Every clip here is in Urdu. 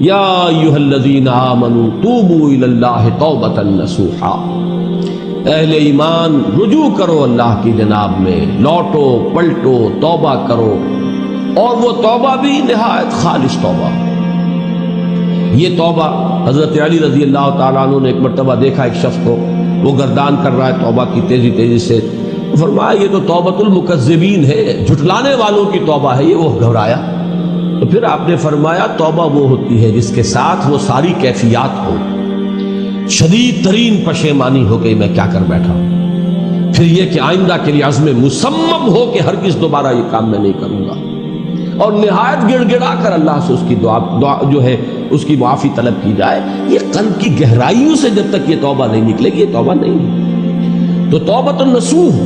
یا ایھا الذین آمنوا توبوا الی اللہ توبۃ نصوحا، اہل ایمان رجوع کرو اللہ کی جناب میں، لوٹو پلٹو توبہ کرو، اور وہ توبہ بھی نہایت خالص توبہ۔ یہ توبہ حضرت علی رضی اللہ تعالیٰ عنہ نے ایک مرتبہ دیکھا ایک شخص کو، وہ گردان کر رہا ہے توبہ کی تیزی تیزی سے، فرمایا یہ تو توبۃ المکذبین ہے، جھٹلانے والوں کی توبہ ہے یہ۔ وہ گھبرایا، تو پھر آپ نے فرمایا توبہ وہ ہوتی ہے جس کے ساتھ وہ ساری کیفیات ہو، شدید ترین پشیمانی ہو گئی میں کیا کر بیٹھا ہوں، پھر یہ کہ آئندہ کے لیے عزم مصمم ہو کہ ہرگز دوبارہ یہ کام میں نہیں کروں گا، اور نہایت گڑ گڑا کر اللہ سے اس کی دعا جو ہے اس کی معافی طلب کی جائے۔ یہ قلب کی گہرائیوں سے جب تک یہ توبہ نہیں نکلے گی یہ توبہ نہیں ہے۔ تو توبۃ النصوح،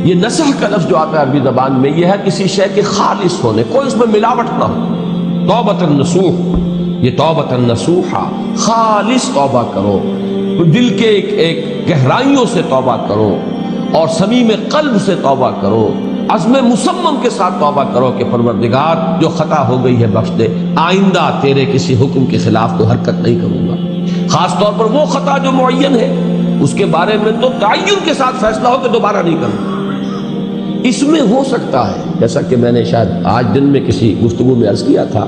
یہ نصح کا لفظ جو آتا ہے عربی زبان میں، یہ ہے کسی شے کے خالص ہونے، کوئی اس میں ملاوٹ نہ ہو۔ توبۃ النصوح، یہ توبۃ النصوحہ، خالص توبہ کرو، دل کے ایک گہرائیوں سے توبہ کرو، اور صمیم قلب سے توبہ کرو، عزم مصمم کے ساتھ توبہ کرو کہ پروردگار جو خطا ہو گئی ہے بخش دے، آئندہ تیرے کسی حکم کے خلاف کوئی حرکت نہیں کروں گا، خاص طور پر وہ خطا جو معین ہے اس کے بارے میں تو تعین کے ساتھ فیصلہ ہو کہ دوبارہ نہیں کروں گا۔ اس میں ہو سکتا ہے، جیسا کہ میں نے شاید آج دن میں کسی گفتگو میں عرض کیا تھا،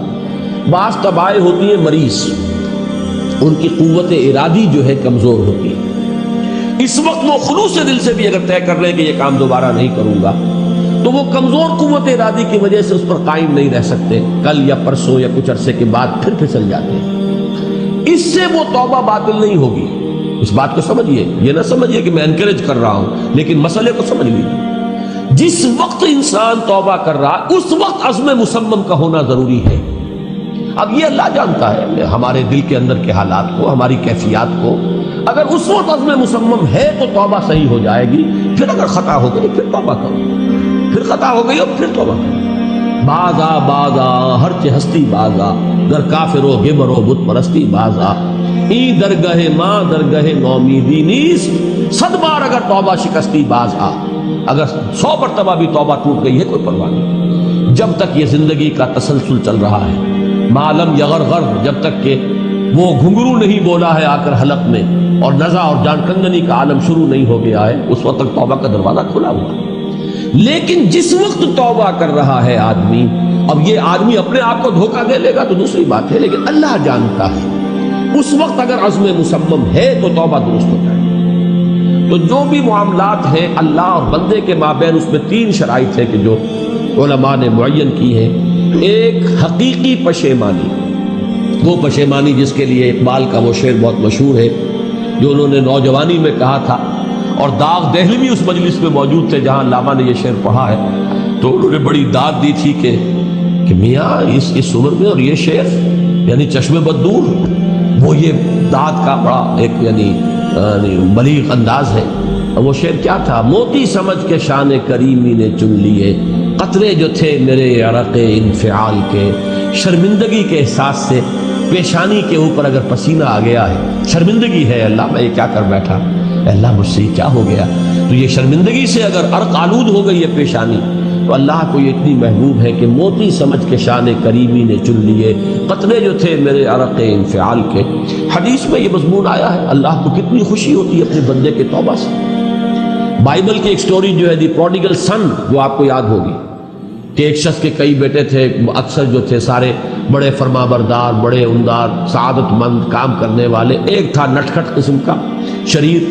بعض طبائع ہوتی ہیں مریض، ان کی قوت ارادی جو ہے کمزور ہوتی ہے، اس وقت وہ خلوص دل سے بھی اگر طے کر لیں کہ یہ کام دوبارہ نہیں کروں گا تو وہ کمزور قوت ارادی کی وجہ سے اس پر قائم نہیں رہ سکتے، کل یا پرسوں یا کچھ عرصے کے بعد پھر پھسل جاتے ہیں۔ اس سے وہ توبہ باطل نہیں ہوگی، اس بات کو سمجھیے، یہ نہ سمجھیے کہ میں انکریج کر رہا ہوں، لیکن مسئلے کو سمجھ لیجیے۔ جس وقت انسان توبہ کر رہا ہے اس وقت عزم مصمم کا ہونا ضروری ہے۔ اب یہ اللہ جانتا ہے ہمارے دل کے اندر کے حالات کو، ہماری کیفیات کو، اگر اس وقت عزم مصمم ہے تو توبہ صحیح ہو جائے گی، پھر اگر خطا ہو گئی پھر توبہ کرو، پھر خطا ہو گئی اور پھر توبہ کرو۔ باز آ ہر چہ ہستی باز آ، گر کافر و گبر و بت پرستی باز آ، این درگہ ماں درگہ نومیدی نیز، صد بار اگر توبہ شکستی باز آ، اگر 100 مرتبہ بھی توبہ ٹوٹ گئی ہے کوئی پرواہ نہیں، جب تک یہ زندگی کا تسلسل چل رہا ہے، معلم یغرغر، جب تک کہ وہ گھنگرو نہیں بولا ہے آ کر حلق میں، اور نزع اور جان کنگنی کا عالم شروع نہیں ہو گیا ہے، اس وقت تک توبہ کا دروازہ کھلا ہوا ہے۔ لیکن جس وقت توبہ کر رہا ہے آدمی، اب یہ آدمی اپنے آپ کو دھوکہ دے لے گا تو دوسری بات ہے، لیکن اللہ جانتا ہے، اس وقت اگر عزم مصمم ہے تو توبہ درست ہو جائے۔ تو جو بھی معاملات ہیں اللہ اور بندے کے مابین، اس میں 3 شرائط ہے کہ جو علماء نے معین کی ہے۔ ایک حقیقی پشیمانی، وہ پشیمانی جس کے لیے اقبال کا وہ شعر بہت مشہور ہے جو انہوں نے نوجوانی میں کہا تھا، اور داغ دہلوی اس مجلس میں موجود تھے جہاں علامہ نے یہ شعر پڑھا ہے، تو انہوں نے بڑی داد دی تھی کہ میاں اس عمر میں اور یہ شعر یعنی چشم بد دور، وہ یہ داد کا بڑا ایک یعنی بلیغ انداز ہے۔ وہ شعر کیا تھا؟ موتی سمجھ کے شان کریمی نے چن لیے، قطرے جو تھے میرے عرق انفعال کے، شرمندگی کے احساس سے پیشانی کے اوپر اگر پسینہ آ گیا ہے، شرمندگی ہے اللہ میں یہ کیا کر بیٹھا، اللہ مجھ سے کیا ہو گیا، تو یہ شرمندگی سے اگر عرق آلود ہو گئی ہے پیشانی، تو اللہ کو یہ اتنی محبوب ہے کہ موتی سمجھ کے شان کریمی نے چن لیے، قطرے جو تھے میرے عرق انفعال کے۔ حدیث میں یہ مضمون آیا ہے، اللہ کو کتنی خوشی ہوتی ہے اپنے بندے کے توبہ سے۔ بائبل کی ایک سٹوری جو ہے دی پروڈیگل سن، وہ آپ کو یاد ہوگی کہ ایک شخص کے کئی بیٹے تھے، اکثر جو تھے سارے بڑے فرما بردار، بڑے عمدار، سعادت مند، کام کرنے والے، ایک تھا نٹکھٹ قسم کا شریر،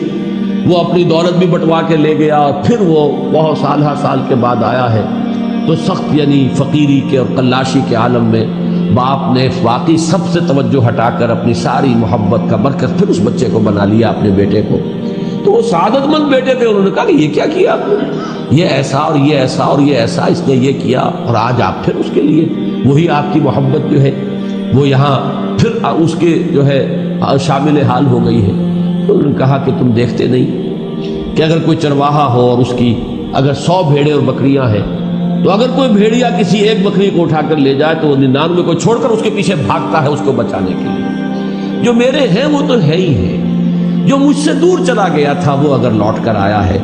وہ اپنی دولت بھی بٹوا کے لے گیا، اور پھر وہ بہت سال کے بعد آیا ہے تو سخت یعنی فقیری کے اور قلاشی کے عالم میں باپ نے واقعی سب سے توجہ ہٹا کر اپنی ساری محبت کا مرکز پھر اس بچے کو بنا لیا، اپنے بیٹے کو۔ تو وہ سعادت مند بیٹے تھے، انہوں نے کہا کہ یہ کیا کیا آپ نے، یہ ایسا اور یہ ایسا اور یہ ایسا اس نے یہ کیا، اور آج آپ پھر اس کے لیے وہی آپ کی محبت جو ہے وہ یہاں پھر اس کے جو ہے شامل حال ہو گئی ہے۔ تو انہوں نے کہا کہ تم دیکھتے نہیں کہ اگر کوئی چرواہا ہو اور اس کی اگر 100 بھیڑیں اور بکریاں ہیں، تو اگر کوئی بھیڑیا کسی ایک بکری کو اٹھا کر لے جائے تو وہ 99 کو چھوڑ کر اس کے پیچھے بھاگتا ہے اس کو بچانے کے لیے۔ جو میرے ہیں وہ تو ہے ہی ہے، جو مجھ سے دور چلا گیا تھا وہ اگر لوٹ کر آیا ہے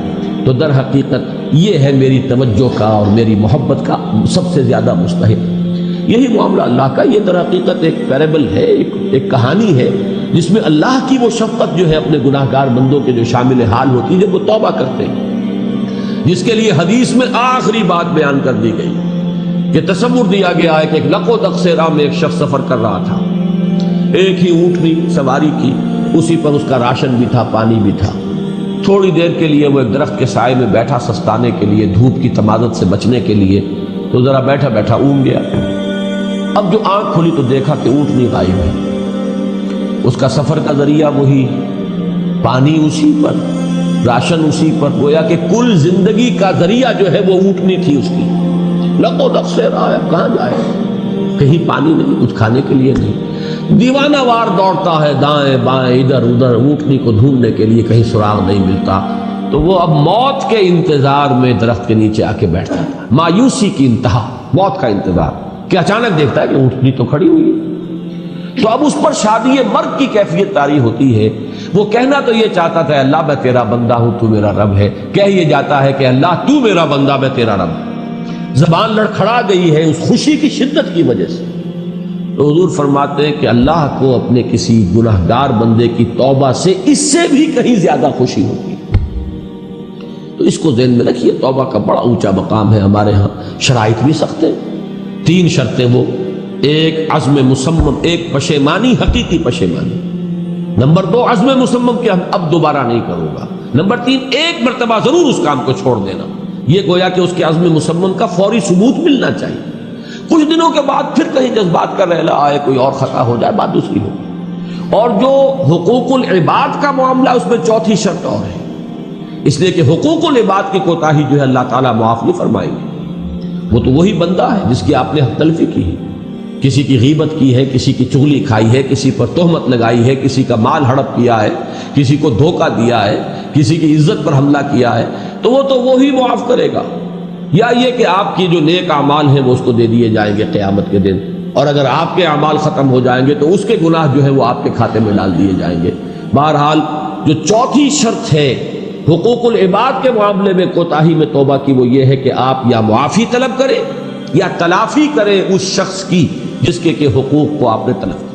تو در حقیقت یہ ہے میری توجہ کا اور میری محبت کا سب سے زیادہ مستحق۔ یہی معاملہ اللہ کا. یہ در حقیقت ایک پیرابل ہے، ایک کہانی ہے جس میں اللہ کی وہ شفقت جو ہے اپنے گناہ گار بندوں کے جو شامل حال ہوتی ہے جب وہ توبہ کرتے ہیں، جس کے لیے حدیث میں آخری بات بیان کر دی گئی کہ تصور دیا گیا ہے کہ ایک لق و دق سے راہ میں ایک شخص سفر کر رہا تھا. ایک ہی اونٹنی سواری کی، اسی پر اس کا راشن بھی تھا، پانی بھی تھا. تھوڑی دیر کے لیے وہ ایک درخت کے سائے میں بیٹھا سستانے کے لیے، دھوپ کی تمازت سے بچنے کے لیے. تو ذرا بیٹھا بیٹھا اونگ گیا. اب جو آنکھ کھلی تو دیکھا کہ اونٹنی غائب ہے. اس کا سفر کا ذریعہ وہی، پانی اسی پر، راشن اسی پر، گویا کہ کل زندگی کا ذریعہ جو ہے وہ اونٹنی تھی اس کی. لق و دق سے رہا ہے، اب کہاں جائے؟ کہیں پانی نہیں، کچھ کھانے کے لیے نہیں. دیوانہ وار دوڑتا ہے دائیں بائیں ادھر ادھر اونٹنی کو ڈھونڈنے کے لیے، کہیں سراغ نہیں ملتا. تو وہ اب موت کے انتظار میں درخت کے نیچے آ کے بیٹھتا تھا. مایوسی کی انتہا، موت کا انتظار کہ اچانک دیکھتا ہے کہ اونٹنی تو کھڑی ہوئی ہے. تو اب اس پر شادی مرگ کی کیفیت طاری ہوتی ہے. وہ کہنا تو یہ چاہتا تھا اللہ میں تیرا بندہ ہوں تو میرا رب ہے، کہہ یہ جاتا ہے کہ اللہ تو میرا بندہ میں تیرا رب. زبان لڑکھڑا گئی ہے اس خوشی کی شدت کی وجہ سے. تو حضور فرماتے ہیں کہ اللہ کو اپنے کسی گناہگار بندے کی توبہ سے اس سے بھی کہیں زیادہ خوشی ہوتی ہے. تو اس کو ذہن میں رکھیے، توبہ کا بڑا اونچا مقام ہے. ہمارے ہاں شرائط بھی سخت ہیں. 3 شرطیں وہ، ایک عزم مصمم، ایک پشیمانی، حقیقی پشیمانی. نمبر 2 عزم مصمم کہ ہم اب دوبارہ نہیں کروں گا. نمبر 3 ایک مرتبہ ضرور اس کام کو چھوڑ دینا. یہ گویا کہ اس کے عزم مصمم کا فوری ثبوت ملنا چاہیے. کچھ دنوں کے بعد پھر کہیں جذبات کا رحلہ آئے، کوئی اور خطا ہو جائے، بات دوسری ہو. اور جو حقوق العباد کا معاملہ، اس میں 4تھی شرط اور ہے. اس لیے کہ حقوق العباد کی کوتاہی جو ہے اللہ تعالیٰ معاف نہیں فرمائیں گے. وہ تو وہی بندہ ہے جس کی آپ نے حق تلفی کی ہے، کسی کی غیبت کی ہے، کسی کی چغلی کھائی ہے، کسی پر تہمت لگائی ہے، کسی کا مال ہڑپ کیا ہے، کسی کو دھوکہ دیا ہے، کسی کی عزت پر حملہ کیا ہے. تو وہ تو وہی معاف کرے گا. یا یہ کہ آپ کی جو نیک اعمال ہیں وہ اس کو دے دیے جائیں گے قیامت کے دن، اور اگر آپ کے اعمال ختم ہو جائیں گے تو اس کے گناہ جو ہے وہ آپ کے کھاتے میں ڈال دیے جائیں گے. بہرحال جو 4تھی شرط ہے حقوق العباد کے معاملے میں کوتاہی میں توبہ کی، وہ یہ ہے کہ آپ یا معافی طلب کریں یا تلافی کریں اس شخص کی جس کے حقوق کو آپ نے تلف